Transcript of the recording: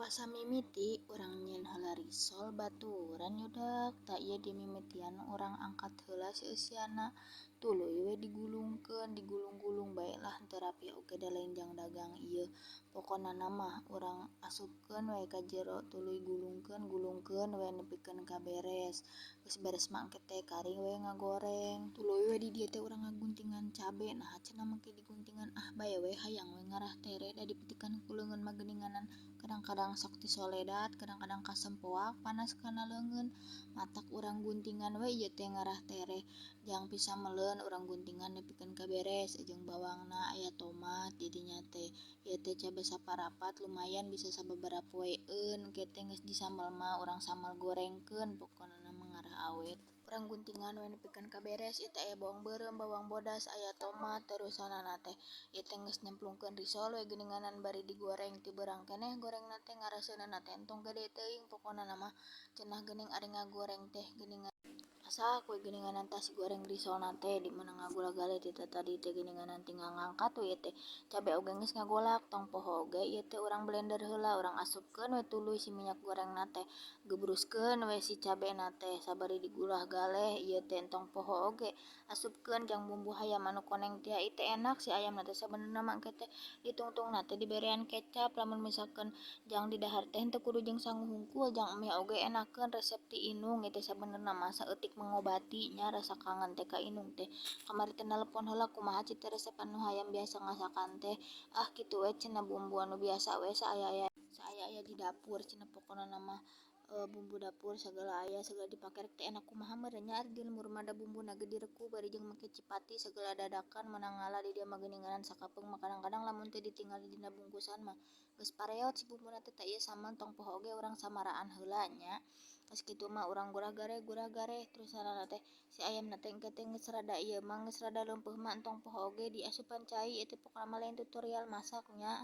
Puasa mimiti urang nyen heula risol baturan yudak tak ieu dimimitian urang angkat heula seusiana tuluy we digulung-gulung bae lah teu rapi oge da lenjang dagang ieu pokona mah urang asupkeun we ka jero tuluy gulungkeun we nepikeun ka beres geus beres mah engke teh karing we ngagoreng tuluy we di dieu teh urang ngaguntingan cabe nah cenah mangke diguntingan bae we hayang we ngarah tere da dipetikeun ku leungeun mah geuninganan kadang-kadang sok ti soledad kadang-kadang kasempoak panas kana leungeun matak urang guntingan we ieu teh ngarah tere jang pisa meuleun urang guntingan nepikeun ka beres jeung bawangna aya tomat di dinya teh ieu teh cabe saparapat lumayan bisa sababaraha poeeun engke teh geus disambel mah urang sambal gorengkeun pokona mah ngarah awet urang guntingan we nepikeun ka beres ieu teh aya bawang beureum bawang bodas aya tomat terusanana teh ieu teh geus nyemplungkeun risol we geuninganan bari digoreng ti beurang keneh gorengna teh ngaraseunana teh entong gede teuing pokonana mah cenah geuning ari ngagoreng teh geuningan masak we geuninganan tas goreng risolna teh di meunang ngagula-gale ti tadi teh geuninganan tinggal ngangkat we ieu teh cabe oge geus ngagolak tong poho oge ieu teh urang blender heula urang asupkeun we tuluy si minyak gorengna teh gebruskeun we si cabena teh sabari digulah galeh ieu teh entong poho oge asupkeun jang bumbu hayam anu koneng teh ai teh enak si ayamna teh sabenerna mah engke teh ditungtungna teh diberean kecap lamun misalkan jang di dahar teh henteu kudu jeung sangu hungkul jang emeh oge enakeun resep ti Inung ieu teh sabenerna mah saeutik mangobati nya rasa kangen teh ka Inung teh kamari teh nalepon heula kumaha cita resep anu hayam biasa ngasakan teh kitu we cenah bumbu anu biasa we saaya-aya di dapur cenah pokona mah bumbu dapur sagala aya sagala dipake rek teh enak kumaha meureun nya ari di lemur mah da bumbuna geu direuku bari jeung make cipati sagala dadakan meunang ngala di dieu mah geuninganan sakapeung mah kadang-kadang lamun teu ditinggal di dina bungkusan mah geus pareot si bumbuna teh ieu sama tong poho oge urang samaraan heula nya geus kitu mah urang gurah gareh terusanana teh si ayamna teh engke teh geus rada ieu mah geus rada leumpeuh mah entong poho oge diasupan cai ieu teh pokona mah lain tutorial masak nya.